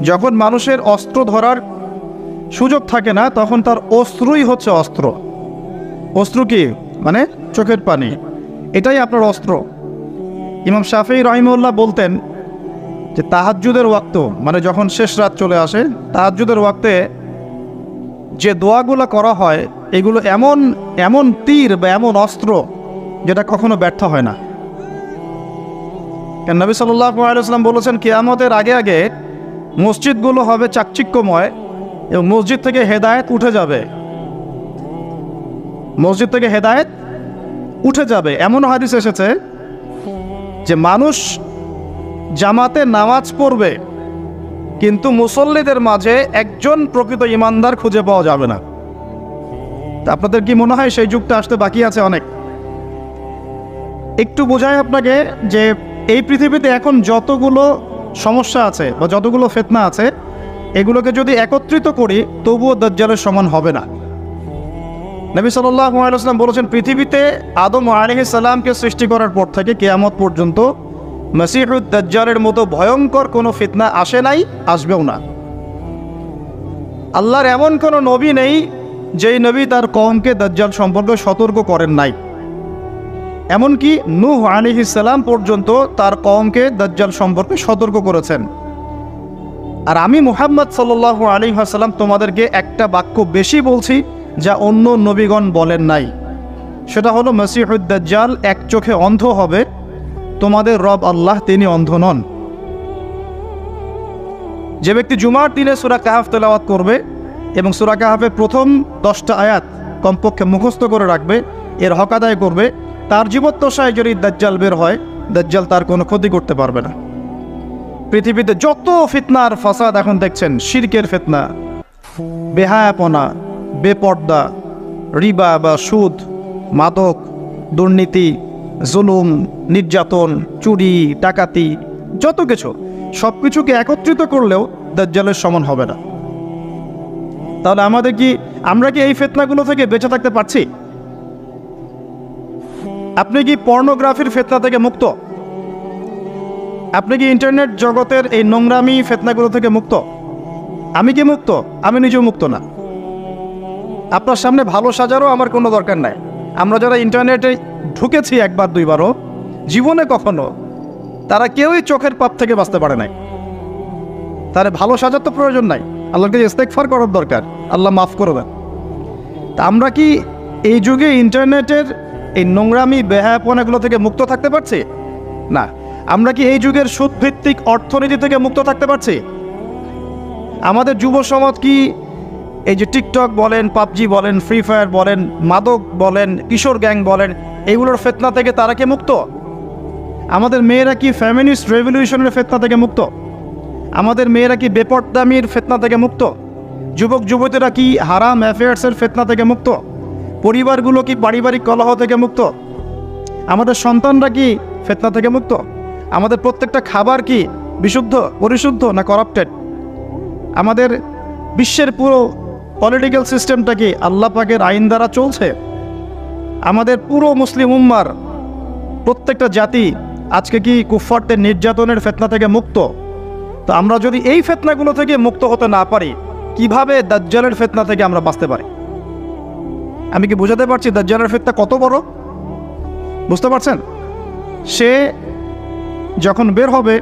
যখন মানুষের অস্ত্র ধরার সুযোগ থাকে না, তখন তার অস্ত্রই হচ্ছে অস্ত্র। অস্ত্র কি? মানে চোখের পানি, এটাই আপনার অস্ত্র। ইমাম শাফিঈ রাহিমাহুল্লাহ বলতেন যে তাহাজ্জুদের ওয়াক্ত, মানে যখন শেষ রাত চলে আসে, তাহাজ্জুদের ওয়াক্তে যে দোয়াগুলো করা হয়, এগুলো এমন এমন তীর বা এমন অস্ত্র যেটা কখনো ব্যর্থ হয় না। কেন নবী সাল্লাল্লাহু আলাইহি ওয়াসাল্লাম বলেছেন, কিয়ামতের আগে আগে মসজিদগুলো হবে চাকচিক্যময় এবং মসজিদ থেকে হেদায়েত উঠে যাবে। মসজিদ থেকে হেদায়েত উঠে যাবে। এমন হাদিস এসেছে যে মানুষ জামাতে নামাজ পড়বে, কিন্তু মুসল্লিদের মাঝে একজন প্রকৃত ইমানদার খুঁজে পাওয়া যাবে না। তা আপনাদের কি মনে হয় সেই যুগটা আসতে বাকি আছে অনেক? একটু বোঝাই আপনাকে যে এই পৃথিবীতে এখন যতগুলো সমস্যা আছে বা যতগুলো ফিতনা আছে, এগুলোকে যদি একত্রিত করি তবুও দাজ্জালের সমান হবে না। নবী সাল্লাল্লাহু আলাইহি ওয়াসাল্লাম বলেছেন, পৃথিবীতে আদম আলাইহিস সালামকে সৃষ্টি করার পর থেকে কিয়ামত পর্যন্ত মসিহুদ দাজ্জালের মতো ভয়ঙ্কর কোনো ফিতনা আসে নাই, আসবেও না। আল্লাহর এমন কোনো নবী নেই যেই নবী তার কওমকে দাজ্জাল সম্পর্কে সতর্ক করেন নাই। এমনকি নূহ আলাইহিস সালাম পর্যন্ত তার কওমকে দাজ্জাল সম্পর্কে সতর্ক করেছেন। আর আমি মুহাম্মদ সাল্লাল্লাহু আলাইহি ওয়াসাল্লাম তোমাদেরকে একটা বাক্য বেশি বলছি যা অন্য নবীগণ বলেন নাই, সেটা হলো মসিহুদ দাজ্জাল এক চোখে অন্ধ হবে, তোমাদের রব আল্লাহ তিনি অন্ধ নন। যে ব্যক্তি জুমার দিনে সূরা কাহফ তেলাওয়াত করবে এবং সূরা কাহফের প্রথম 10টা আয়াত কমপক্ষে মুখস্থ করে রাখবে, এর হক আদায় করবে, তার জীবদ্দশায় যদি দাজ্জাল বের হয়, দাজ্জাল তার কোনো ক্ষতি করতে পারবে না। পৃথিবীতে যত ফিতনা আর ফাসাদ এখন দেখছেন, শিরকের ফিতনা, বেহায়াপনা, বেপর্দা, রিবা বা সুদ, মাদক, দুর্নীতি, জুলুম, নির্যাতন, চুরি, ডাকাতি, যত কিছু, সব কিছুকে একত্রিত করলেও দাজ্জালের সমান হবে না। তাহলে আমরা কি এই ফিতনাগুলো থেকে বেঁচে থাকতে পারছি? আপনি কি পর্নোগ্রাফির ফিতনা থেকে মুক্ত? আপনি কি ইন্টারনেট জগতের এই নোংরামি ফিতনাগুলো থেকে মুক্ত? আমি কি মুক্ত? আমি নিজেও মুক্ত না। আপনার সামনে ভালো সাজারও আমার কোনো দরকার নাই। আমরা যারা ইন্টারনেটে ঢুকেছি একবার দুইবারও, জীবনে কখনো তারা কেউই চোখের পাপ থেকে বাঁচতে পারে নাই। তারা ভালো সাজার তো প্রয়োজন নাই, আল্লাহকে ইস্তেগফার করার দরকার, আল্লাহ মাফ করে দেন। তা আমরা কি এই যুগে ইন্টারনেটের এই নোংরামি বেহায়াপনাগুলো থেকে মুক্ত থাকতে পারছি? না। আমরা কি এই যুগের সুদভিত্তিক অর্থনীতি থেকে মুক্ত থাকতে পারছি? আমাদের যুব সমাজ কি এই যে টিকটক বলেন, পাবজি বলেন, ফ্রি ফায়ার বলেন, মাদক বলেন, কিশোর গ্যাং বলেন, এইগুলোর ফিতনা থেকে তারা কি মুক্ত? আমাদের মেয়েরা কি ফেমিনিস্ট রেভলিউশনের ফিতনা থেকে মুক্ত? আমাদের মেয়েরা কি বেপরদামির ফিতনা থেকে মুক্ত? যুবক যুবতীরা কি হারাম অ্যাফেয়ার্সের ফিতনা থেকে মুক্ত? পরিবারগুলো কি পারিবারিক কলহ থেকে মুক্ত? আমাদের সন্তানরা কি ফিতনা থেকে মুক্ত? আমাদের প্রত্যেকটা খাবার কি বিশুদ্ধ, পরিশুদ্ধ না করাপ্টেড? আমাদের বিশ্বের পুরো পলিটিক্যাল সিস্টেমটা কি আল্লাহ পাকের আইন দ্বারা চলছে? আমাদের পুরো মুসলিম উম্মার প্রত্যেকটা জাতি আজকে কি কুফফারদের নির্যাতনের ফিতনা থেকে মুক্ত? তো আমরা যদি এই ফিতনাগুলো থেকে মুক্ত হতে না পারি, কিভাবে দাজ্জালের ফিতনা থেকে আমরা বাঁচতে পারি? আমি কি বোঝাতে পারছি দাজ্জালের ফিতনা কত বড়? বুঝতে পারছেন? সে যখন বের হবে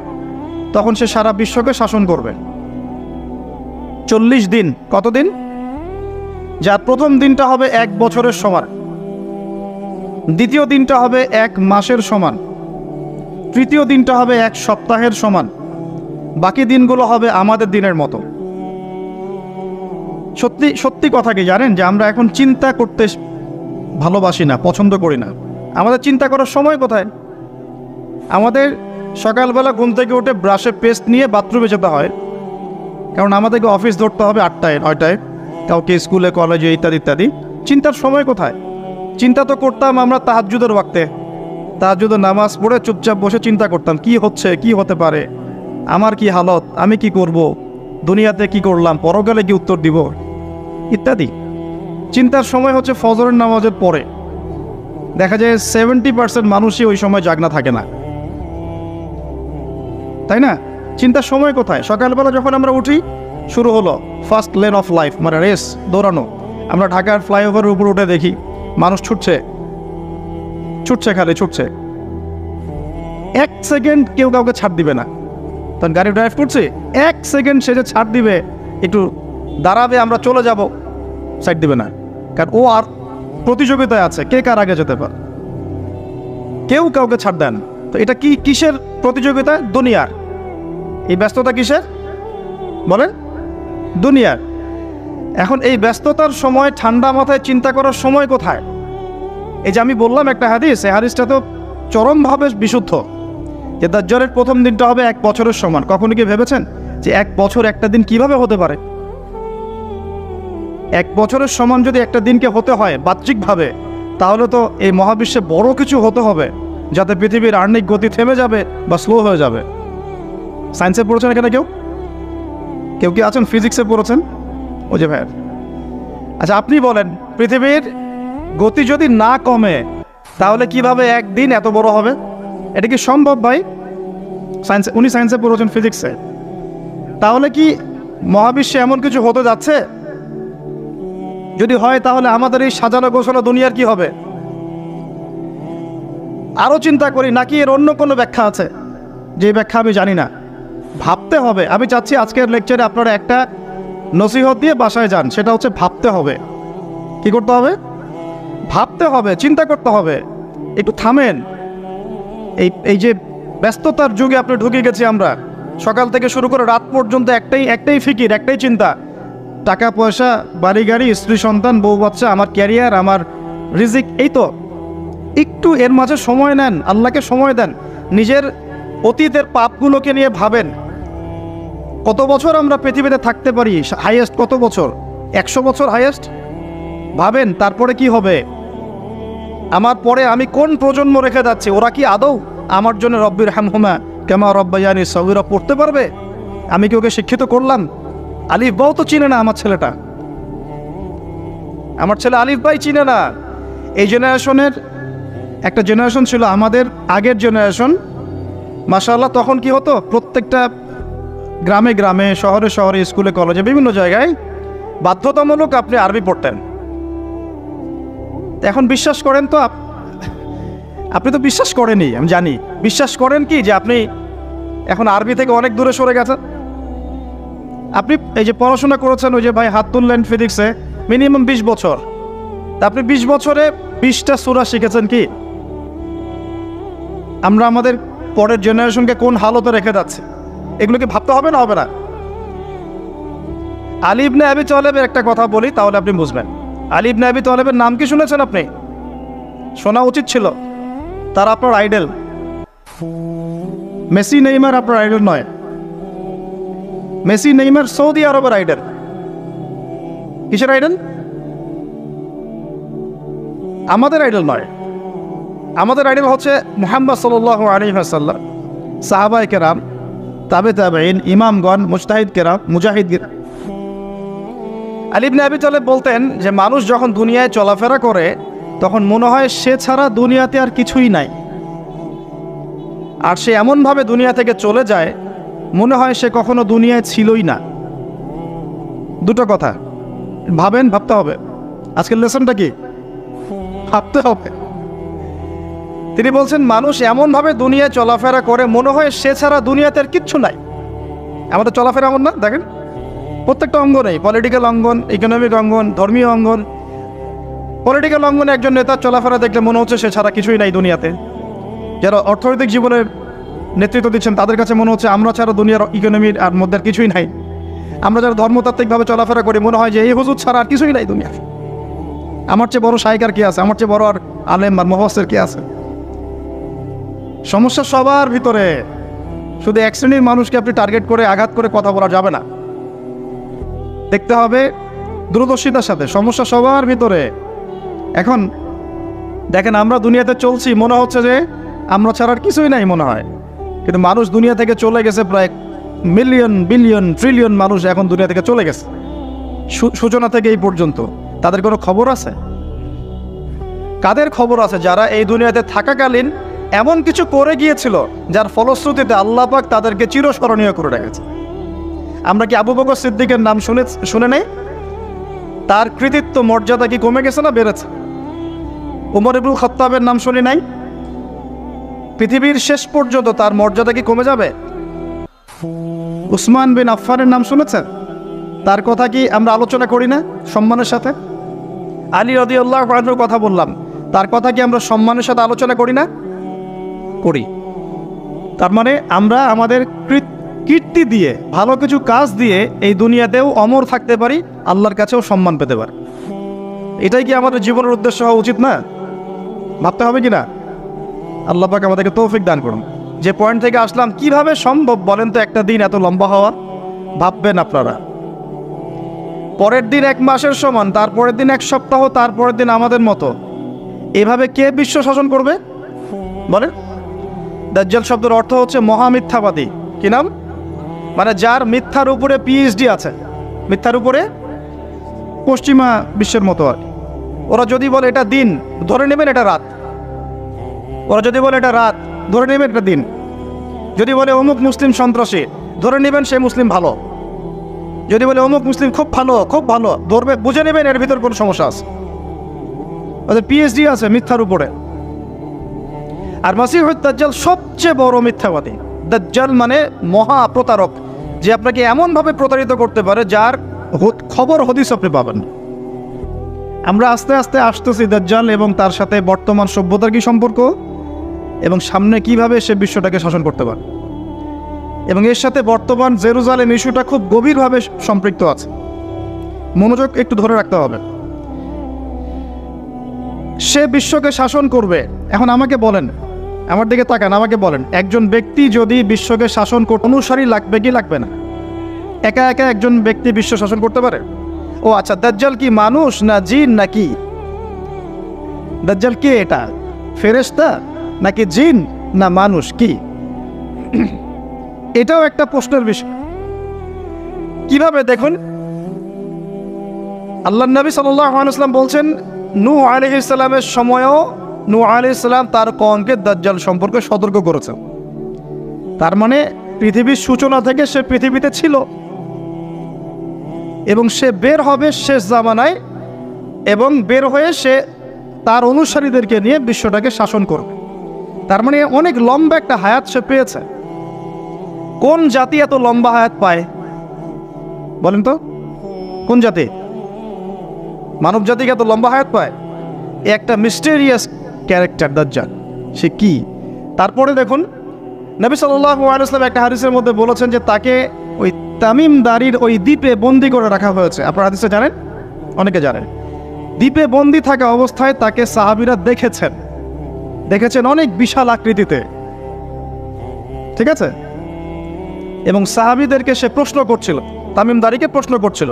তখন সে সারা বিশ্বকে শাসন করবে 40 দিন। কতদিন? যার প্রথম দিনটা হবে 1 বছরের সমান, দ্বিতীয় দিনটা হবে 1 মাসের সমান, তৃতীয় দিনটা হবে 1 সপ্তাহের সমান, বাকি দিনগুলো হবে আমাদের দিনের মতো। সত্যি সত্যি কথা কি জানেন যে আমরা এখন চিন্তা করতে ভালোবাসি না, পছন্দ করি না। আমাদের চিন্তা করার সময় কোথায়? আমাদের সকালবেলা ঘুম থেকে উঠে ব্রাশে পেস্ট নিয়ে বাথরুমে যেতে হয়, কারণ আমাদেরকে অফিস ধরতে হবে 8টায় 9টায়, কাউকে স্কুলে কলেজে ইত্যাদি ইত্যাদি। চিন্তার সময় কোথায়? চিন্তা তো করতাম আমরা তাহাজ্জুদের ওয়াক্তে, তাহাজ্জুদের নামাজ পড়ে চুপচাপ বসে চিন্তা করতাম কি হচ্ছে, কি হতে পারে, আমার কি হালত, আমি কি করব, দুনিয়াতে কি করলাম, পরকালে কি উত্তর দিব ইত্যাদি। চিন্তার সময় হচ্ছে ফজরের নামাজের পরে। দেখা যায় 70% মানুষই ওই সময় জাগনা থাকে না, তাই না? চিন্তার সময় কোথায়? সকালবেলা যখন আমরা উঠি শুরু হলো ফার্স্ট লেন অফ লাইফ, মানে রেস, দৌড়ানো। আমরা ঢাকার ফ্লাইওভারের উপর উঠে দেখি মানুষ ছুটছে, খালি ছুটছে। 1 সেকেন্ড কেউ কাউকে ছাড় দিবে না। তখন গাড়ি ড্রাইভ করছে, 1 সেকেন্ড সে যে ছাড় দিবে, একটু দাঁড়াবে, আমরা চলে যাব, সাইড দিবে না। কারণ ও আর প্রতিযোগিতায় আছে, কে কার আগে যেতে পারে। কেউ কাউকে ছাড় দেন। তো এটা কি, কিসের প্রতিযোগিতা? দুনিয়ার। এই ব্যস্ততা কিসের বলেন? দুনিয়ার। এখন এই ব্যস্ততার সময় ঠান্ডা মাথায় চিন্তা করার সময় কোথায়? এই যে আমি বললাম একটা হাদিস, এই হাদিসটা তো চরমভাবে বিশুদ্ধ, যে দাজ্জালের প্রথম দিনটা হবে 1 বছরের সমান। কখনো কি ভেবেছেন যে 1 বছর একটা দিন কিভাবে হতে পারে? 1 বছরের সমান যদি একটা দিনকে হতে হয় বাহ্যিকভাবে, তাহলে তো এই মহাবিশ্বে বড় কিছু হতে হবে, যাতে পৃথিবীর আর্নিক গতি থেমে যাবে বা স্লো হয়ে যাবে। সায়েন্সে পড়েছেন এখানে কেউ কি আছেন? ফিজিক্সে পড়েছেন? ও যে ভাই, আচ্ছা আপনি বলেন, পৃথিবীর গতি যদি না কমে তাহলে কিভাবে একদিন এত বড় হবে? এটা কি সম্ভব ভাই? সায়েন্সে, উনি সায়েন্সে পড়েছেন, ফিজিক্সে। তাহলে কি মহাবিশ্বে এমন কিছু হতে যাচ্ছে? যদি হয় তাহলে আমাদের এই সাজানো গোছানো দুনিয়ার কি হবে? আরও চিন্তা করি, নাকি এর অন্য কোনো ব্যাখ্যা আছে, যে ব্যাখ্যা আমি জানি না? ভাবতে হবে। আমি চাচ্ছি আজকের লেকচারে আপনারা একটা নসিহত দিয়ে বাসায় যান, সেটা হচ্ছে ভাবতে হবে। কি করতে হবে? ভাবতে হবে, চিন্তা করতে হবে। একটু থামেন। এই যে ব্যস্ততার যুগে আপনি ঢুকে গেছি আমরা, সকাল থেকে শুরু করে রাত পর্যন্ত একটাই ফিকির, একটাই চিন্তা, টাকা পয়সা, বাড়ি গাড়ি, স্ত্রী সন্তান, বউ বাচ্চা, আমার ক্যারিয়ার, আমার রিজিক, এই তো। একটু এর মাঝে সময় নেন, আল্লাহকে সময় দেন, নিজের অতীতের পাপগুলোকে নিয়ে ভাবেন। কত বছর আমরা পৃথিবীতে থাকতে পারি? হাইয়েস্ট কত বছর? 100 বছর হাইয়েস্ট। ভাবেন তারপরে কি হবে? আমার পরে আমি কোন প্রজন্ম রেখে যাচ্ছি? ওরা কি আদৌ আমার জন্য রব্বির হামহুমা কামা রব্বায়ানি সগীরা পড়তে পারবে? আমি কি ওকে শিক্ষিত করলাম? আলিফ বাও তো চিনে না আমার ছেলেটা, আমার ছেলে আলিফ বাই চিনে না। এই জেনারেশনের একটা জেনারেশন ছিল, আমাদের আগের জেনারেশন, মাশাআল্লাহ। তখন কি হতো? প্রত্যেকটা গ্রামে গ্রামে, শহরে শহরে, স্কুলে কলেজে, বিভিন্ন জায়গায় বাধ্যতামূলক আপনি আরবি পড়তেন। এখন বিশ্বাস করেন তো? আপনি তো বিশ্বাস করেনই, আমি জানি। বিশ্বাস করেন কি যে আপনি এখন আরবি থেকে অনেক দূরে সরে গেছেন? আপনি এই যে পড়াশোনা করেছেন, ওই যে ভাই হাত তুললেন ফিজিক্সে, মিনিমাম 20 বছর। তা আপনি 20 বছরে 20টা সূরা শিখেছেন কি? আমরা আমাদের পরের জেনারেশনকে কোন হালতে রেখে যাচ্ছে, এগুলোকে ভাবতে হবে না? হবে না? আলী ইবনে আবি তালেবের একটা কথা বলি, তাহলে আপনি বুঝবেন। আলী ইবনে আবি তালেবের নাম কি শুনেছেন আপনি? শোনা উচিত ছিল। তারা আপনার আইডল। মেসি নেইমার আপনার আইডল নয়। মেসি নেইমার সৌদি আরবের আইডল। কিসের আইডল? আমাদের আইডল নয়। আমাদের আইডল হচ্ছে মুহাম্মদ সাল্লাল্লাহু আলাইহি ওয়াসাল্লাম, সাহাবায়ে কেরাম, তাবে তাবেঈন, ইমামগণ, মুজতাহিদ কেরাম, মুজাহিদ। আলী ইবনে আবি তালেব বলতেন যে মানুষ যখন দুনিয়ায় চলাফেরা করে তখন মনে হয় সে ছাড়া দুনিয়াতে আর কিছুই নাই, আর সে এমনভাবে দুনিয়া থেকে চলে যায় মনে হয় সে কখনো দুনিয়ায় ছিলই না। দুটো কথা ভাবেন, ভাবতে হবে। আজকের লেসনটা কি? ভাবতে হবে। তিনি বলছেন মানুষ এমনভাবে দুনিয়ায় চলাফেরা করে মনে হয় সে ছাড়া দুনিয়াতে আর কিচ্ছু নাই। আমাদের চলাফেরা এমন না? দেখেন প্রত্যেকটা অঙ্গনেই, পলিটিক্যাল অঙ্গন, ইকোনমিক অঙ্গন, ধর্মীয় অঙ্গন। পলিটিক্যাল অঙ্গনে একজন নেতার চলাফেরা দেখলে মনে হচ্ছে সে ছাড়া কিছুই নাই দুনিয়াতে। যারা অর্থনৈতিক জীবনে নেতৃত্ব দিচ্ছেন তাদের কাছে মনে হচ্ছে আমরা ছাড়া দুনিয়ার ইকোনমির আর মধ্যে আর কিছুই নাই। আমরা যারা ধর্মতাত্ত্বিকভাবে চলাফেরা করি মনে হয় যে এই হুজুর ছাড়া আর কিছুই নাই দুনিয়া। আমার চেয়ে বড় শায়ক কে আছে? আমার চেয়ে বড় আর আলেম আর মুফাসসির কে আছে? সমস্যা সবার ভিতরে। শুধু এক শ্রেণীর মানুষকে আপনি টার্গেট করে আঘাত করে কথা বলা যাবে না। দেখতে হবে দূরদর্শিতার সাথে, সমস্যা সবার ভিতরে। এখন দেখেন আমরা দুনিয়াতে চলছি, মনে হচ্ছে যে আমরা ছাড়া আর কিছুই নাই মনে হয়, কিন্তু মানুষ দুনিয়া থেকে চলে গেছে। প্রায় মিলিয়ন, বিলিয়ন, ট্রিলিয়ন মানুষ এখন দুনিয়া থেকে চলে গেছে সূচনা থেকে এই পর্যন্ত। তাদের কোনো খবর আছে? কাদের খবর আছে? যারা এই দুনিয়াতে থাকাকালীন এমন কিছু করে গিয়েছিল যার ফলশ্রুতিতে আল্লাহ পাক তাদেরকে চিরস্মরণীয় করে রেখেছে। আমরা কি আবু বকর সিদ্দিকের নাম শুনে নেই? তার কৃতিত্ব মর্যাদা কি কমে গেছে না বেড়েছে? উমর ইবনুল খাত্তাবের নাম শুনি নাই? পৃথিবীর শেষ পর্যন্ত তার মর্যাদা কি কমে যাবে? উসমান বিন আফফানের নাম শুনেছেন? তার কথা কি আমরা আলোচনা করি না সম্মানের সাথে? আলী রাদিয়াল্লাহু আনহুর কথা বললাম, তার কথা কি আমরা সম্মানের সাথে আলোচনা করি না? করি। তার মানে আমরা আমাদের কীর্তি দিয়ে, ভালো কিছু কাজ দিয়ে এই দুনিয়াতেও অমর থাকতে পারি, আল্লাহর কাছেও সম্মান পেতে পারি। এটাই কি আমাদের জীবনের উদ্দেশ্য হওয়া উচিত না? ভাবতে হবে কি না? আল্লাহ পাক আমাদেরকে তৌফিক দান করুন। যে পয়েন্ট থেকে আসলাম, কিভাবে সম্ভব বলেন তো একটা দিন এত লম্বা হওয়া? ভাববেন আপনারা, পরের দিন 1 মাসের সমান, তারপরের দিন 1 সপ্তাহ, তারপরের দিন আমাদের মতো। এভাবে কে বিশ্ব শাসন করবে বলেন? দাজ্জাল শব্দের অর্থ হচ্ছে মহামিথ্যাবাদী। কি নাম? মানে যার মিথ্যার উপরে পিএইচডি আছে, মিথ্যার উপরে, পশ্চিমা বিশ্বের মতো আর। ওরা যদি বলে এটা দিন, ধরে নেবেন এটা রাত। ওরা যদি বলে এটা রাত, ধরে নেবেন এটা দিন। যদি বলে অমুক মুসলিম সন্ত্রাসী, ধরে নেবেন সে মুসলিম ভালো। যদি বলে অমুক মুসলিম খুব ভালো, খুব ভালো, ধরবে, বুঝে নেবেন এর ভিতর কোনো সমস্যা আছে। ওদের পিএইচডি আছে মিথ্যার উপরে। আর মাসিহুদ দাজ্জাল সবচেয়ে বড় মিথ্যাবাদী। দাজ্জাল মানে মহা প্রতারক, যে আপনাকে এমনভাবে প্রতারিত করতে পারে যার খবর হদিস আপনি পাবেন। আমরা আস্তে আস্তে আসতেছি দাজ্জাল এবং তার সাথে বর্তমান সভ্যতার কি সম্পর্ক, এবং সামনে কিভাবে সে বিশ্বটাকে শাসন করতে পারে, এবং এর সাথে বর্তমান জেরুজালেম ইস্যুটা খুব গভীরভাবে সম্পৃক্ত আছে। মনোযোগ একটু ধরে রাখতে হবে। সে বিশ্বকে শাসন করবে। এখন আমাকে বলেন, আমার দিকে তাকান, আমাকে বলেন, একজন ব্যক্তি যদি বিশ্বকে শাসন করতে, অনুসারী লাগবে কি লাগবে না? একা একা একজন ব্যক্তি বিশ্ব শাসন করতে পারে? ও আচ্ছা, দাজ্জাল কি মানুষ না জিন নাকি? দাজ্জাল কে? এটা ফেরেশতা নাকি জিন না মানুষ? কি? এটাও একটা প্রশ্নের বিষয়। কিভাবে দেখুন, আল্লাহর নবী সাল্লাল্লাহু আলাইহি ওয়াসাল্লাম বলছেন, নূহ আলাইহিস সালামের সময়ও নূহ আলাইহিস সালাম তার কওমকে দাজ্জাল সম্পর্কে সতর্ক করেছেন। তার মানে পৃথিবীর সূচনা থেকে সে পৃথিবীতে ছিল, এবং সে বের হবে শেষ জামানায়, এবং বের হয়ে সে তার অনুসারীদেরকে নিয়ে বিশ্বটাকে শাসন করবে। তার মানে অনেক লম্বা একটা হায়াত সে পেয়েছে। কোন জাতি এত লম্বা হায়াত পায় বলেন তো? কোন জাতি মানব জাতিকে এত লম্বা হায়াত পায়? একটা মিস্টেরিয়াস ক্যারেক্টার দাজ্জাল। সে কি? তারপরে দেখুন, নবী সাল্লাল্লাহু আলাইহি ওয়াসাল্লাম একটা হাদিসের মধ্যে বলেছেন যে তাকে ওই তামিম দারির ওই দ্বীপে বন্দি করে রাখা হয়েছে। আপনারা হাদিসে জানেন? অনেকে জানেন। দ্বীপে বন্দি থাকা অবস্থায় তাকে সাহাবীরা দেখেছেন অনেক বিশাল আকৃতিতে, ঠিক আছে? এবং সাহাবীদেরকে সে প্রশ্ন করছিল, তামিম দারিকে প্রশ্ন করছিল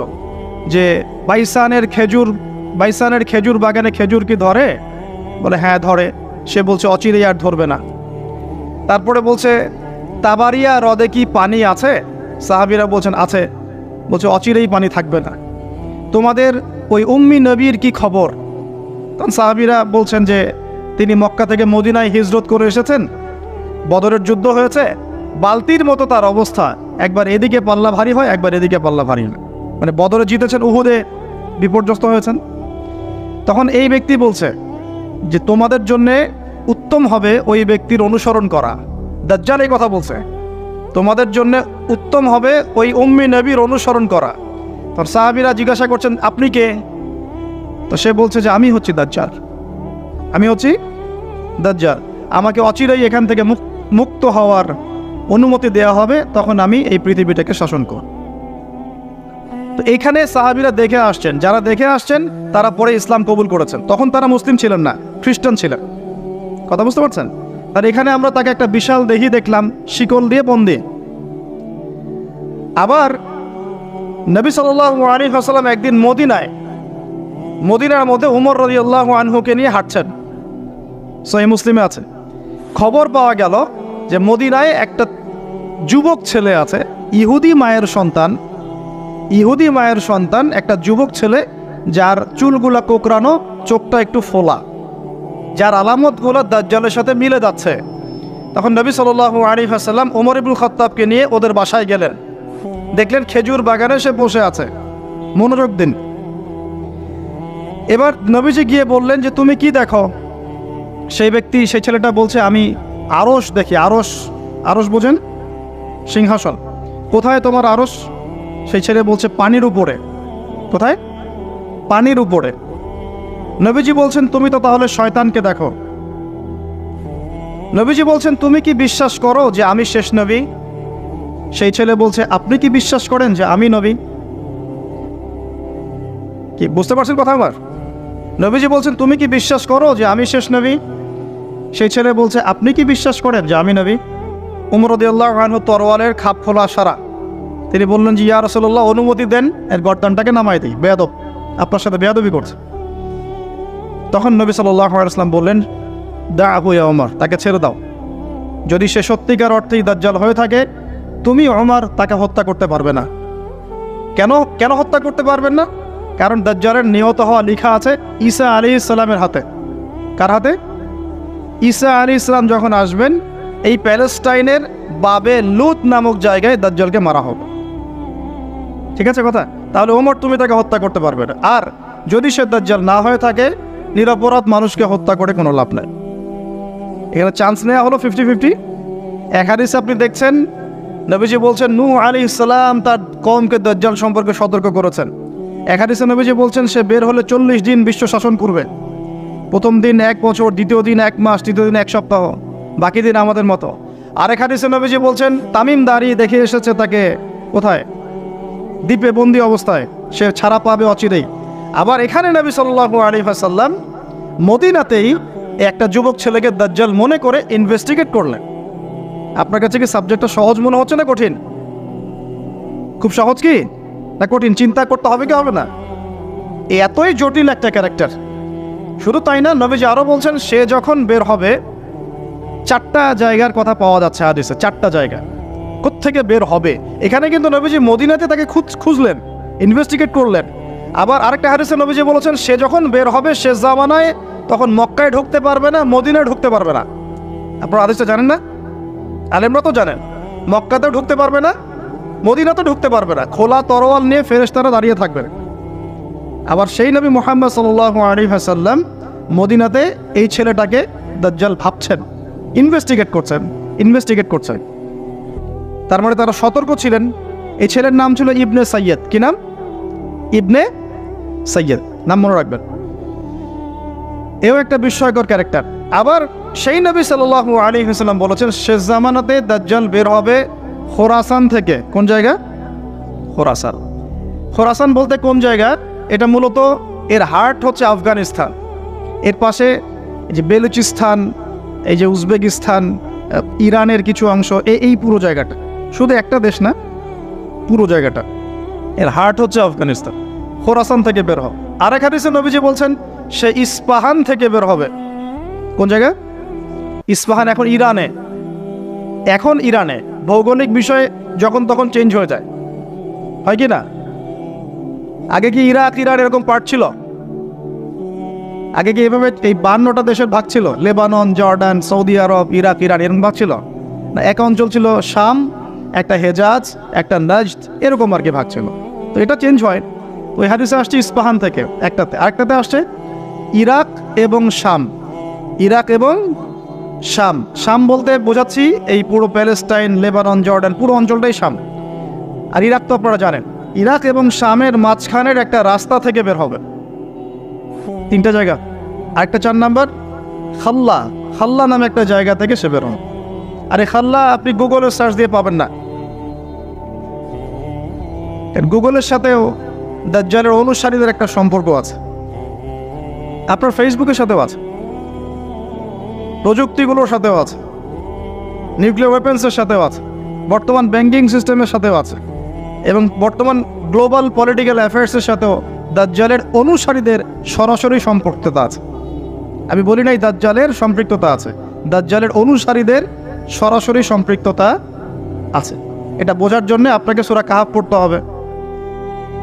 যে বাইসানের খেজুর বাগানে খেজুর কি ধরে? বলে হ্যাঁ ধরে। সে বলছে অচিরেই আর ধরবে না। তারপরে বলছে তাবারিয়া হ্রদে কি পানি আছে? সাহাবীরা বলছেন আছে। বলছে অচিরেই পানি থাকবে না। তোমাদের ওই উম্মি নবীর কি খবর? তখন সাহাবীরা বলছেন যে তিনি মক্কা থেকে মদিনায় হিজরত করে এসেছেন, বদরের যুদ্ধ হয়েছে, বালতির মতো তার অবস্থা, একবার এদিকে পাল্লা ভারী হয়, একবার এদিকে পাল্লা ভারী হয়। মানে বদরে জিতেছেন, উহুদে বিপর্যস্ত হয়েছেন। তখন এই ব্যক্তি বলছে যে তোমাদের জন্যে উত্তম হবে ওই ব্যক্তির অনুসরণ করা। দাজ্জাল এই কথা বলছে, তোমাদের জন্য উত্তম হবে ওই উম্মি নবীর অনুসরণ করা। তখন সাহাবীরা জিজ্ঞাসা করছেন আপনি কে? তো সে বলছে যে আমি হচ্ছি দাজ্জাল, আমি হচ্ছি দাজ্জাল। আমাকে অচিরেই এখান থেকে মুক্ত হওয়ার অনুমতি দেওয়া হবে, তখন আমি এই পৃথিবীটাকে শাসন করব। তো এইখানে সাহাবীরা দেখে আসছেন, যারা দেখে আসছেন তারা পরে ইসলাম কবুল করেছেন। তখন তারা মুসলিম ছিলেন না, খ্রিস্টান ছিলেন। কথা বুঝতে পারছেন? আর এখানে আমরা তাকে একটা বিশাল দেহি দেখলাম, শিকল দিয়ে বন্দী। আবার নবী সাল্লাল্লাহু আলাইহি ওয়াসাল্লাম একদিন মদিনার মধ্যে উমর রাদিয়াল্লাহু আনহুকে নিয়ে হাঁটছেন, সহিহ মুসলিমে আছে। খবর পাওয়া গেল যে মদিনায় একটা যুবক ছেলে আছে, ইহুদি মায়ের সন্তান একটা যুবক ছেলে, যার চুলগুলা কোকড়ানো, চোখটা একটু ফোলা, যার আলামতগুলো দাজ্জালের সাথে মিলে যাচ্ছে। তখন নবী সাল্লাল্লাহু আলাইহি ওয়াসাল্লাম ওমর ইবনুল খাত্তাবকে নিয়ে ওদের বাসায় গেলেন। দেখলেন খেজুর বাগানে সে বসে আছে, মনোযোগ দিন। এবার নবীজি গিয়ে বললেন যে তুমি কি দেখো? সেই ছেলেটা বলছে আমি আরশ দেখি। আরশ বোঝেন? সিংহাসন। কোথায় তোমার আরশ? সেই ছেলে বলছে পানির উপরে। কোথায়? পানির উপরে। নবীজি বলছেন তুমি তো তাহলে শয়তানকে দেখো। নবীজি বলছেন তুমি কি বিশ্বাস করো যে আমি শেষ নবী? সেই ছেলে বলছে আপনি কি বিশ্বাস করেন যে আমি নবী? কি বুঝতে পারছেন কথা আমার? নবীজি বলছেন তুমি কি বিশ্বাস করো যে আমি শেষ নবী? সেই ছেলে বলছে আপনি কি বিশ্বাস করেন যে আমি নবী? উমর রাদিয়াল্লাহু আনহু তরোয়ালের খাপ খোলা সারা। তিনি বললেন যে ইয়া রাসূলুল্লাহ অনুমতি দেন, এর গর্দানটাকে নামাই দিই, বেয়াদব, আপনার সাথে বেয়াদবি করছে। তখন নবী সাল্লাল্লাহু আলাইহি ওয়াসাল্লাম বললেন দাআহু ইয়া ওমর, তাকে ছেড়ে দাও। যদি সে সত্যিকার অর্থেই দাজ্জাল হয়ে থাকে, তুমি ওমর তাকে হত্যা করতে পারবে না। কেন হত্যা করতে পারবেন না? কারণ দাজ্জালের নিহত হওয়া লেখা আছে ঈসা আলাইহিস সালামের হাতে। কার হাতে? ঈসা আলাইহিস সালাম যখন আসবেন এই প্যালেস্টাইনের বাবে লুত নামক জায়গায় দাজ্জালকে মারা হবে। ঠিক আছে কথা? তাহলে ওমর তুমি তাকে হত্যা করতে পারবে না। আর যদি সে দাজ্জাল না হয়ে থাকে, নিরপরাধ মানুষকে হত্যা করে কোনো লাভ নেই। এখানে চান্স নেওয়া হলো 50-50। এক হাদিসে আপনি দেখছেন নবীজি বলছেন নূহ আলাইহিস সালাম তার কওমকে দাজ্জাল সম্পর্কে সতর্ক করেছেন। এক হাদিসে নবীজি বলছেন সে বের হলে 40 দিন বিশ্ব শাসন করবে। প্রথম দিন 1 বছর, দ্বিতীয় দিন 1 মাস, তৃতীয় দিন 1 সপ্তাহ, বাকি দিন আমাদের মতো। আরেক হাদিসে নবীজি বলছেন তামিম দাঁড়িয়ে দেখে এসেছে তাকে কোথায়? দ্বীপে বন্দি অবস্থায়, সে ছাড়া পাবে অচিরেই। আবার এখানে নবী সাল্লাল্লাহু আলাইহি ওয়াসাল্লাম মদিনাতেই একটা যুবক ছেলেকে দাজ্জাল মনে করে ইনভেস্টিগেট করলেন। আপনার কাছে কি সাবজেক্টটা সহজ মনে হচ্ছে না কঠিন? খুব সহজ কি না কঠিন? চিন্তা করতে হবে কি হবে না? এতই জটিল একটা ক্যারেক্টার। শুধু তাই না, নবীজি আরও বলছেন সে যখন বের হবে 4টা জায়গার কথা পাওয়া যাচ্ছে হাদিসে। 4টা জায়গা কোত্থেকে বের হবে। এখানে কিন্তু নবীজি মদিনাতে তাকে খুঁজলেন, ইনভেস্টিগেট করলেন। আবার আরেকটা হাদিসে নবীজি বলেছেন সে যখন বের হবে শেষ জামানায়, তখন মক্কায় ঢুকতে পারবে না, মদিনায় ঢুকতে পারবে না। আপনারা হাদিসটা জানেন না? আলেমরা তো জানেন। মক্কাতেও ঢুকতে পারবে না, মদিনাতেও ঢুকতে পারবে না। খোলা তরোয়াল নিয়ে ফেরেশতারা দাঁড়িয়ে থাকবেন। আবার সেই নবী মুহাম্মদ সাল্লাল্লাহু আলাইহি ওয়াসাল্লাম মদিনাতে এই ছেলেটাকে দাজ্জাল ভাবছেন, ইনভেস্টিগেট করছেন। তার মানে তারা সতর্ক ছিলেন। এই ছেলের নাম ছিল ইবনে সাইয়্যেদ। কি নাম? ইবনে সাইয়্যেদ, নাম মনে রাখবেন। এও একটা বিস্ময়কর ক্যারেক্টার। আবার সেই নবী সাল্লাল্লাহু আলাইহি ওয়াসাল্লাম বলেছেন শেষ জামানাতে দাজ্জাল বের হবে খোরাসান থেকে। কোন জায়গা? খোরাসান বলতে কোন জায়গা? এটা মূলত এর হার্ট হচ্ছে আফগানিস্তান, এর পাশে যে বেলুচিস্তান, এই যে উজবেকিস্তান, ইরানের কিছু অংশ, এই পুরো জায়গাটা, শুধু একটা দেশ না, পুরো জায়গাটা এর হার্ট হচ্ছে আফগানিস্তান। খোরাসান থেকে বের হবে। আরেক হাদিসে নবীজি বলছেন সে ইস্পাহান থেকে বের হবে। কোন জায়গা? ইস্পাহান এখন ইরানে। ভৌগোলিক বিষয়ে যখন তখন চেঞ্জ হয়ে যায়, হয় কি না? আগে কি ইরাক ইরান এরকম পার্ট ছিল? আগে কি এভাবে এই 52টা দেশের ভাগ ছিল? লেবানন, জর্ডান, সৌদি আরব, ইরাক, ইরান এরকম ভাগ ছিল না? এক অঞ্চল ছিল শাম, একটা হেজাজ, একটা নাজদ, এরকম আর কি ভাগ ছিল। তো এটা চেঞ্জ হয়। ওই হাদিসে আসছে ইস্পাহান থেকে একটাতে, আরেকটাতে আসছে ইরাক এবং শাম। শাম বলতে বোঝাচ্ছি এই পুরো প্যালেস্টাইন, লেবানন, জর্ডান, পুরো অঞ্চলটাই শাম। আর ইরাক তো আপনারা জানেন। ইরাক এবং শামের মাঝখানের একটা রাস্তা থেকে বের হবে। 3টা জায়গা। আরেকটা 4 নাম্বার খাল্লা নামে একটা জায়গা থেকে সে বের হবে। আর এই খাল্লা আপনি গুগলে সার্চ দিয়ে পাবেন না। গুগলের সাথেও দাজ্জালের অনুসারীদের একটা সম্পর্ক আছে, আপনার ফেসবুকের সাথেও আছে, প্রযুক্তিগুলোর সাথেও আছে, নিউক্লিয়ার ওয়েপন্সের সাথেও আছে, বর্তমান ব্যাংকিং সিস্টেমের সাথেও আছে, এবং বর্তমান গ্লোবাল পলিটিক্যাল অ্যাফেয়ার্সের সাথেও দাজ্জালের অনুসারীদের সরাসরি সম্পৃক্ততা আছে। আমি বলি নাই দাজ্জালের সম্পৃক্ততা আছে, দাজ্জালের অনুসারীদের সরাসরি সম্পৃক্ততা আছে। এটা বোঝার জন্য আপনাকে সূরা কাহাফ পড়তে হবে।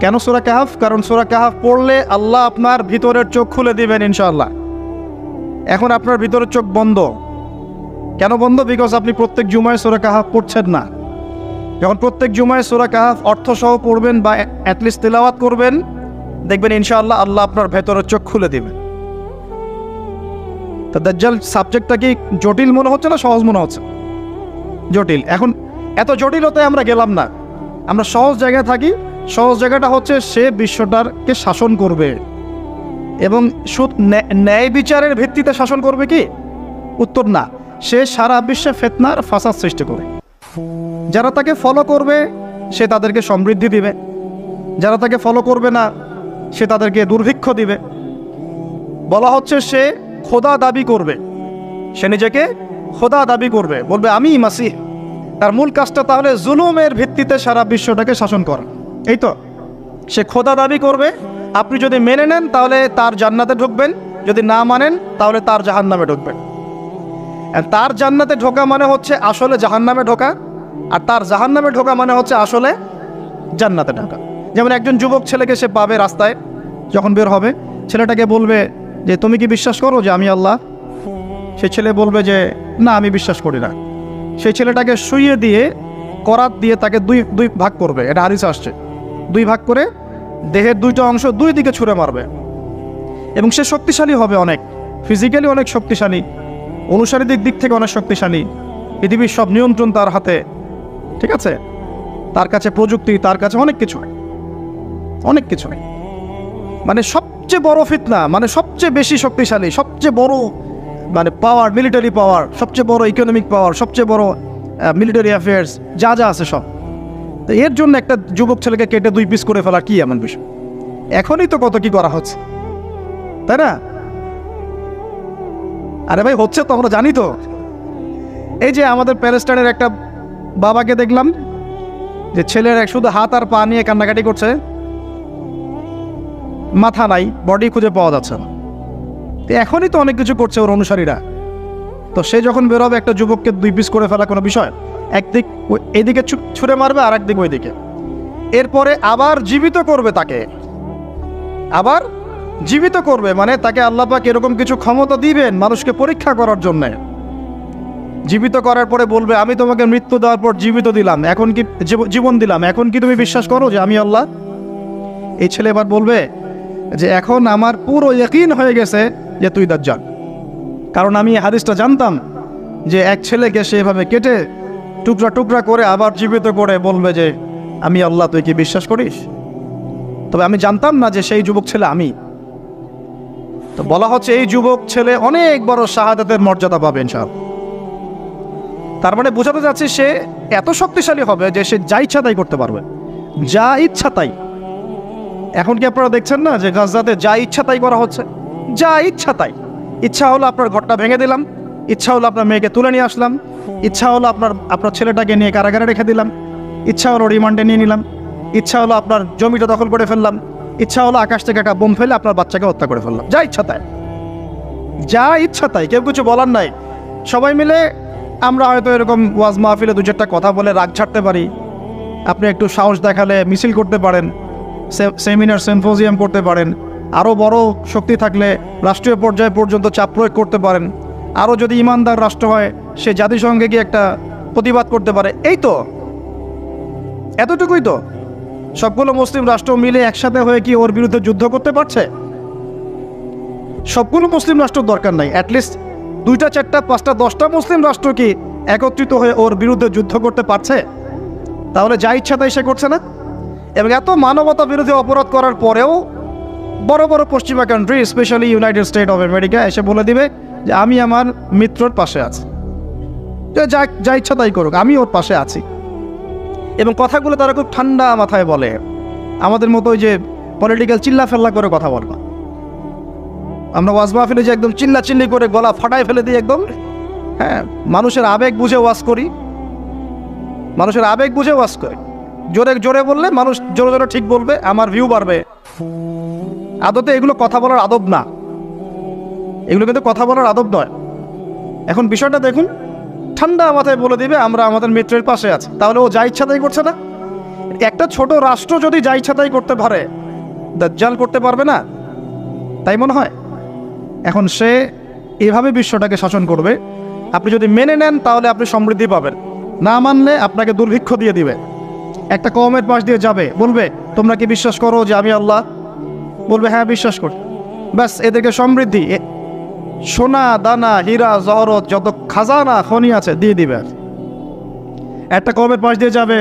কেন সূরা কাহাফ? কারণ সূরা কাহাফ পড়লে আল্লাহ আপনার ভিতরের চোখ খুলে দিবেন ইনশাআল্লাহ। এখন আপনার ভিতরে চোখ বন্ধ। কেন বন্ধ? বিকজ আপনি প্রত্যেক জুমায় সূরা কাহাফ পড়ছেন না। যখন প্রত্যেক জুমায় সূরা কাহাফ অর্থসহ পড়বেন বা অ্যাটলিস্ট তেলাওয়াত করবেন, দেখবেন ইনশাআল্লাহ আল্লাহ আপনার ভেতরের চোখ খুলে দেবেন। তা দাজ্জাল সাবজেক্টটা কি জটিল মনে হচ্ছে না সহজ মনে হচ্ছে? জটিল। এখন এত জটিলতায় আমরা গেলাম না, আমরা সহজ জায়গায় থাকি। সহজ জায়গাটা হচ্ছে সে বিশ্বটাকে শাসন করবে এবং ন্যায় বিচারের ভিত্তিতে শাসন করবে কি? উত্তর না, সে সারা বিশ্বে ফিতনার ফাসাদ সৃষ্টি করে। যারা তাকে ফলো করবে সে তাদেরকে সমৃদ্ধি দিবে, যারা তাকে ফলো করবে না সে তাদেরকে দুর্ভিক্ষ দিবে। বলা হচ্ছে সে খোদা দাবি করবে, সে নিজেকে খোদা দাবি করবে, বলবে আমি মাসিহ। তার মূল কাজটা তাহলে জুলুমের ভিত্তিতে সারা বিশ্বটাকে শাসন করা। এই তো, সে খোদা দাবি করবে। আপনি যদি মেনে নেন তাহলে তার জান্নাতে ঢুকবেন, যদি না মানেন তাহলে তার জাহান্নামে ঢুকবেন। আর তার জান্নাতে ঢোকা মানে হচ্ছে আসলে জাহান্নামে ঢোকা, আর তার জাহান্নামে ঢোকা মানে হচ্ছে আসলে জান্নাতে ঢোকা। যেমন একজন যুবক ছেলেকে সে পাবে রাস্তায়, যখন বের হবে ছেলেটাকে বলবে যে তুমি কি বিশ্বাস করো যে আমি আল্লাহ? সে ছেলে বলবে যে না, আমি বিশ্বাস করি না। সেই ছেলেটাকে শুইয়ে দিয়ে করাত দিয়ে তাকে দুই ভাগ করবে, এটা হাদিসে আসছে। দুই ভাগ করে দেহের দুইটা অংশ দুই দিকে ছুঁড়ে মারবে এবং সে শক্তিশালী হবে, অনেক ফিজিক্যালি অনেক শক্তিশালী, অনুসারীদের দিক থেকে অনেক শক্তিশালী। পৃথিবীর সব নিয়ন্ত্রণ তার হাতে, ঠিক আছে? তার কাছে প্রযুক্তি, তার কাছে অনেক কিছু, অনেক কিছু। মানে সবচেয়ে বড় ফিতনা, মানে সবচেয়ে বেশি শক্তিশালী, সবচেয়ে বড় মানে পাওয়ার, মিলিটারি পাওয়ার, সবচেয়ে বড় ইকোনমিক পাওয়ার, সবচেয়ে বড় মিলিটারি অ্যাফেয়ার্স যা যা আছে সব। তো এর জন্য একটা যুবক ছেলেকে কেটে দুই পিস করে ফেলা কি এমন বিষয়? এখনই তো কত কি করা হচ্ছে, তাই না? আরে ভাই হচ্ছে তো, আমরা জানি তো। এই যে আমাদের প্যালেস্টাইনের একটা বাবাকে দেখলাম যে ছেলের শুধু হাত আর পা নিয়ে কান্নাকাটি করছে, মাথা নাই, বডি খুঁজে পাওয়া যাচ্ছে না। তো এখনই তো অনেক কিছু করছে ওর অনুসারীরা। তো সে যখন বেরোবে একটা যুবককে দুই পিস করে ফেলা কোনো বিষয়? একদিক এইদিকে ছুঁড়ে মারবে আর একদিক ওইদিকে, এরপরে আবার জীবিত করবে তাকে, আবার জীবিত করবে। মানে তাকে আল্লাহ পাক এরকম কিছু ক্ষমতা দিবেন মানুষকে পরীক্ষা করার জন্যে। জীবিত করার পরে বলবে আমি তোমাকে মৃত্যু দেওয়ার পর জীবিত দিলাম, এখন কি জীবন দিলাম, এখন কি তুমি বিশ্বাস করো যে আমি আল্লাহ? এই ছেলে এবার বলবে যে এখন আমার পুরো ইয়াকিন হয়ে গেছে যে তুই দাজ্জাল, কারণ আমি হাদিসটা জানতাম যে এক ছেলেকে সে এভাবে কেটে টুকরা টুকরা করে আবার জীবিত করে বলবে যে আমি আল্লাহ, তুই কি বিশ্বাস করিস? তবে আমি জানতাম না যে সেই যুবক ছেলে আমি। তো বলা হচ্ছে এই যুবক ছেলে অনেক বড় শাহাদাতের মর্যাদা পাবে ইনশাআল্লাহ। তার মানে বোঝাতে যাচ্ছে সে এত শক্তিশালী হবে যে সে যা ইচ্ছা তাই করতে পারবে, যা ইচ্ছা তাই। এখন কি আপনারা দেখছেন না যে গাজাতে যা ইচ্ছা তাই করা হচ্ছে? যা ইচ্ছা তাই। ইচ্ছা হলো আপনার ঘরটা ভেঙে দিলাম, ইচ্ছা হলো আপনার মেয়েকে তুলে নিয়ে আসলাম, ইচ্ছা হলো আপনার ছেলেটাকে নিয়ে কারাগারে রেখে দিলাম, ইচ্ছা হলো রিমান্ডে নিয়ে নিলাম, ইচ্ছা হলো আপনার জমিটা দখল করে ফেললাম, ইচ্ছা হলো আকাশ থেকে একটা বোম ফেলে আপনার বাচ্চাকে হত্যা করে ফেললাম। যা ইচ্ছা তাই, যা ইচ্ছা তাই, কেউ কিছু বলার নাই। সবাই মিলে আমরা হয়তো এরকম ওয়াজ মাহফিলে দু চারটা কথা বলে রাগ ছাড়তে পারি, আপনি একটু সাহস দেখালে মিছিল করতে পারেন, সেমিনার সিম্পোজিয়াম করতে পারেন, আরও বড় শক্তি থাকলে রাষ্ট্রীয় পর্যায় পর্যন্ত চাপ প্রয়োগ করতে পারেন, আরও যদি ইমানদার রাষ্ট্র হয় সে জাতিসংঘে গিয়ে একটা প্রতিবাদ করতে পারে। এই তো, এতটুকুই তো। সবগুলো মুসলিম রাষ্ট্র মিলে একসাথে হয়ে কি ওর বিরুদ্ধে যুদ্ধ করতে পারছে? সবগুলো মুসলিম রাষ্ট্রের দরকার নাই, অ্যাটলিস্ট 2টা 4টা 5টা 10টা মুসলিম রাষ্ট্র কি একত্রিত হয়ে ওর বিরুদ্ধে যুদ্ধ করতে পারছে? তাহলে যা ইচ্ছা তাই সে করছে না। এবং এত মানবতা বিরোধী অপরাধ করার পরেও বড় বড় পশ্চিমা country, specially United state of America এসে বলে দিবে যে আমি আমার মিত্রর পাশে আছি, যা ইচ্ছা তাই করুক, আমি ওর পাশে আছি। এবং কথাগুলো তারা খুব ঠান্ডা মাথায় বলে, আমাদের মতো ওই যে পলিটিক্যাল চিল্লা ফেল্লা করে কথা বলবা। আমরা ওয়াজ মাহফিলে যে একদম চিল্লা চিল্লি করে গলা ফাটায় ফেলে দিই একদম, হ্যাঁ, মানুষের আবেগ বুঝে ওয়াজ করি, মানুষের আবেগ বুঝে ওয়াজ করি। জোরে জোরে বললে মানুষ জোরে জোরে ঠিক বলবে, আমার ভিউ বাড়বে। আদতে এগুলো কথা বলার আদব না, এগুলো কিন্তু কথা বলার আদব নয়। এখন বিষয়টা দেখুন, ঠান্ডা মাথায় বলে দিবে আমরা আমাদের মিত্রের পাশে আছি, তাহলে ও যা ইচ্ছা তাই করছে না? একটা ছোট রাষ্ট্র যদি যা ইচ্ছা তাই করতে পারে, দাজ্জাল করতে পারবে না? তাই মনে হয়? এখন সে এভাবে বিশ্বটাকে শাসন করবে। আপনি যদি মেনে নেন তাহলে আপনি সমৃদ্ধি পাবেন, না মানলে আপনাকে দুর্ভিক্ষ দিয়ে দিবে। একটা কওমের পাশ দিয়ে যাবে, বলবে তোমরা কি বিশ্বাস করো যে আমি আল্লাহ? বলবে হ্যাঁ বিশ্বাস করি। ব্যাস এদেরকে সমৃদ্ধি, সোনা দানা হীরা জহরত যত খাজানা খনি আছে দিয়ে দিবে। একটা কওমের পাশ দিয়ে যাবে,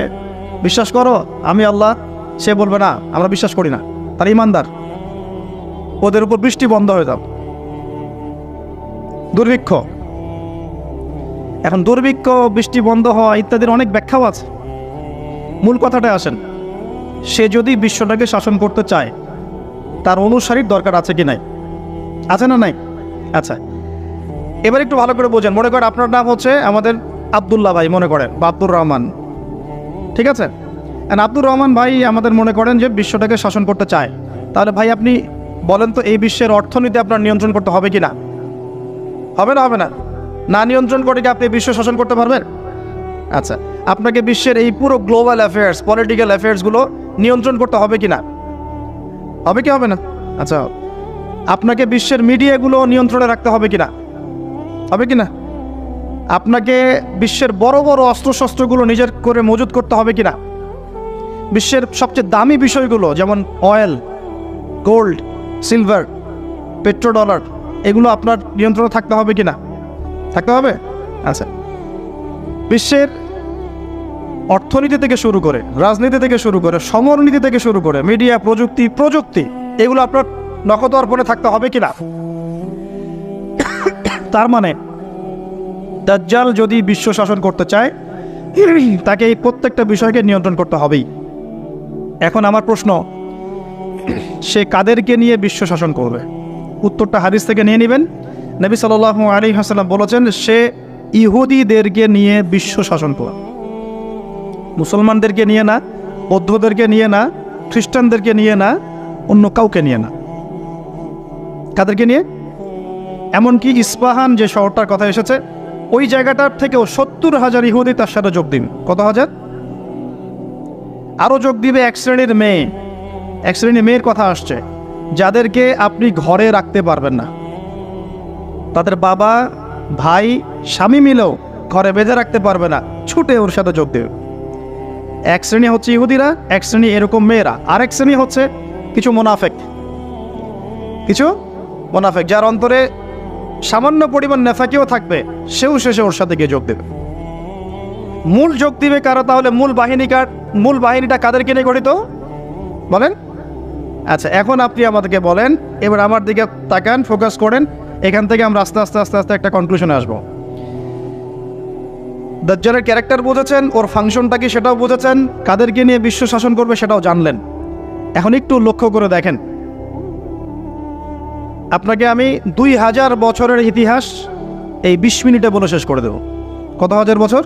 বিশ্বাস করো আমি আল্লাহ, সে বলবে না আমরা বিশ্বাস করি না, তার ইমানদার। ওদের উপর বৃষ্টি বন্ধ হয়ে যাবে, দুর্ভিক্ষ। এখন দুর্ভিক্ষ, বৃষ্টি বন্ধ হওয়া ইত্যাদির অনেক ব্যাখ্যাও আছে। মূল কথাটায় আসেন, সে যদি বিশ্বটাকে শাসন করতে চায় তার অনুসারীর দরকার আছে কি নাই? আছে না নাই? আচ্ছা, এবার একটু ভালো করে বোঝেন। মনে করেন আপনার নাম হচ্ছে আমাদের আব্দুল্লাহ ভাই, মনে করেন, বা আব্দুর রহমান, ঠিক আছে? আব্দুর রহমান ভাই আমাদের মনে করেন যে বিশ্বটাকে শাসন করতে চায়। তাহলে ভাই আপনি বলেন তো, এই বিশ্বের অর্থনীতি আপনার নিয়ন্ত্রণ করতে হবে কি না? হবে না? হবে না? না নিয়ন্ত্রণ করে কি আপনি বিশ্ব শাসন করতে পারবেন? আচ্ছা, আপনাকে বিশ্বের এই পুরো গ্লোবাল অ্যাফেয়ার্স, পলিটিক্যাল অ্যাফেয়ার্সগুলো নিয়ন্ত্রণ করতে হবে কি না? হবে কি হবে না? আচ্ছা, আপনাকে বিশ্বের মিডিয়াগুলো নিয়ন্ত্রণে রাখতে হবে কি না? হবে কি না? আপনাকে বিশ্বের বড় বড় অস্ত্রশস্ত্রগুলো নিজের করে মজুত করতে হবে কি না? বিশ্বের সবচেয়ে দামি বিষয়গুলো যেমন অয়েল, গোল্ড, সিলভার, পেট্রোডলার, এগুলো আপনার নিয়ন্ত্রণে থাকতে হবে কি না? থাকতে হবে। আচ্ছা, বিশ্বের অর্থনীতি থেকে শুরু করে, রাজনীতি থেকে শুরু করে, সমরনীতি থেকে শুরু করে, মিডিয়া, প্রযুক্তি এগুলো আপনার নখদর্পণে থাকতে হবে কি না? তার মানে দাজ্জাল যদি বিশ্ব শাসন করতে চায় তাকে এই প্রত্যেকটা বিষয়কে নিয়ন্ত্রণ করতে হবেই। এখন আমার প্রশ্ন, সে কাদেরকে নিয়ে বিশ্ব শাসন করবে? উত্তরটা হাদিস থেকে নিয়ে নেবেন। নবী সাল্লাল্লাহু আলাইহি ওয়াসাল্লাম বলেছেন, সে ইহুদিদেরকে নিয়ে বিশ্ব শাসন করবে। মুসলমানদেরকে নিয়ে না, বৌদ্ধদেরকে নিয়ে না, খ্রিস্টানদেরকে নিয়ে না, অন্য কাউকে নিয়ে না। কাদেরকে নিয়ে? এমনকি ইস্পাহান যে শহরটার কথা এসেছে, ওই জায়গাটার থেকেও 70,000 ইহুদি তার সাথে যোগ দিন। কত হাজার? আরও যোগ দিবে এক শ্রেণীর মেয়ে। এক শ্রেণীর মেয়ের কথা আসছে যাদেরকে আপনি ঘরে রাখতে পারবেন না, তাদের বাবা, ভাই, স্বামী মিলেও ঘরে বেঁধে রাখতে পারবে না, ছুটে ওর সাথে যোগ দেবে। এক শ্রেণী হচ্ছে ইহুদিরা, এক শ্রেণী এরকম মেয়েরা, আরেক শ্রেণী হচ্ছে কিছু মোনাফেক, যার অন্তরে সামান্য পরিমাণ নেফাকিও থাকবে, সেও শেষে ওর সাথে গিয়ে যোগ দেবে। মূল যোগ দিবে কারা? তাহলে মূল বাহিনীটা কাদেরকে নিয়ে গঠিত বলেন? আচ্ছা, এখন আপনি আমাদেরকে বলেন, এবার আমার দিকে তাকান, ফোকাস করেন, এখান থেকে আমরা আস্তে আস্তে আস্তে আস্তে একটা কনক্লুশনে আসবো। দাজ্জালের ক্যারেক্টার বুঝেছেন, ওর ফাংশনটা কি সেটাও বুঝেছেন, কাদেরকে নিয়ে বিশ্ব শাসন করবে সেটাও জানলেন। এখন একটু লক্ষ্য করে দেখেন, আপনাকে আমি 2000 বছরের ইতিহাস এই 20 মিনিটে বলে শেষ করে দেব। কত হাজার বছর?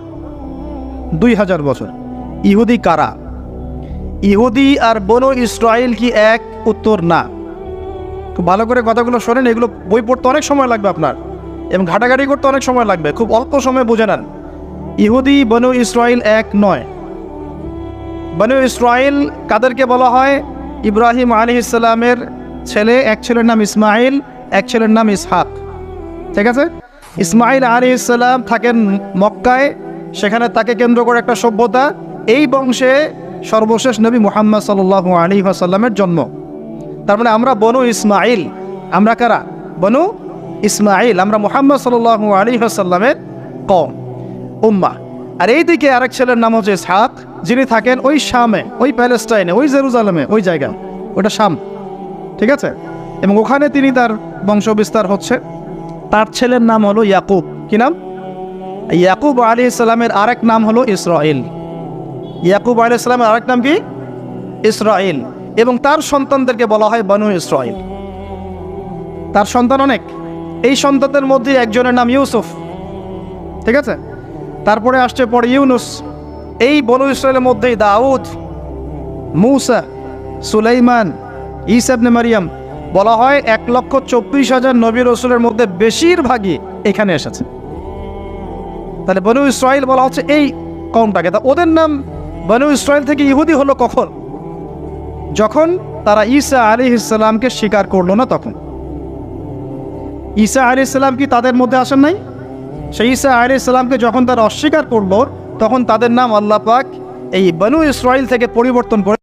2000 বছর। ইহুদি কারা? ইহুদি আর বনু ইসরাইল কি এক? উত্তর না। খুব ভালো করে কথাগুলো শোনেন, এগুলো বই পড়তে অনেক সময় লাগবে আপনার, এবং ঘাটাঘাটি করতে অনেক সময় লাগবে, খুব অল্প সময় বুঝে নেন। ইহুদি বনু ইসরাইল এক নয়। বনু ইসরাইল কাদেরকে বলা হয়? ইব্রাহিম আলাইহিস সালামের ছেলে, এক ছেলের নাম ইসমাইল, এক ছেলের নাম ইসহাক, ঠিক আছে? ইসমাইল আলাইহিস সালাম থাকেন মক্কায়, সেখানে তাকে কেন্দ্র করে একটা সভ্যতা। এই বংশে সর্বশেষ নবী মুহাম্মদ সাল্লাল্লাহু আলাইহি ওয়াসাল্লামের জন্ম। তার মানে আমরা বনু ইসমাইল। আমরা কারা? বনু ইসমাইল। আমরা মুহাম্মদ সাল্লাল্লাহু আলাইহি ওয়াসাল্লামের কওম, উম্মাহ। আর এইদিকে আরেক ছেলের নাম হচ্ছে ইসহাক, যিনি থাকেন ওই শামে, ওই প্যালেস্টাইনে, ওই জেরুজালেমে, ওই জায়গা, ওটা শাম, ঠিক আছে? এবং ওখানে তিনি তার বংশ বিস্তার হচ্ছে। তার ছেলের নাম হলো ইয়াকুব। কি নাম? ইয়াকুব আলাইহিস সালামের আরেক নাম হলো ইসরাইল। ইয়াকুব আলাইহিস সালামের আরেক নাম কি? ইসরাইল। এবং তার সন্তানদেরকে বলা হয় বনু ইসরাইল। তার সন্তান অনেক। এই সন্তানদের মধ্যে একজনের নাম ইউসুফ, ঠিক আছে? তারপরে আসছে পরে ইউনুস। এই বনু ইসরাইলের মধ্যেই দাউদ, মূসা, সুলাইমান, ঈসা ইবনে মারিয়াম। বলা হয় 1,24,000 নবী রাসূলের মধ্যে বেশিরভাগই এখানে এসেছে। তাহলে বনু ইসরাইল বলা হচ্ছে এই কওমটাকে। তা ওদের নাম বনু ইসরাইল থেকে ইহুদি হলো কখন? যখন তারা ঈসা আলাইহিস সালামকে স্বীকার করলো না তখন। ঈসা আলাইহিস সালাম কি তাদের মধ্যে আসেন নাই? সেই ঈসা আলাইহিস সালামকে যখন তারা অস্বীকার করলো, তখন তাদের নাম আল্লাহ পাক এই বনু ইসরাইল থেকে পরিবর্তন করে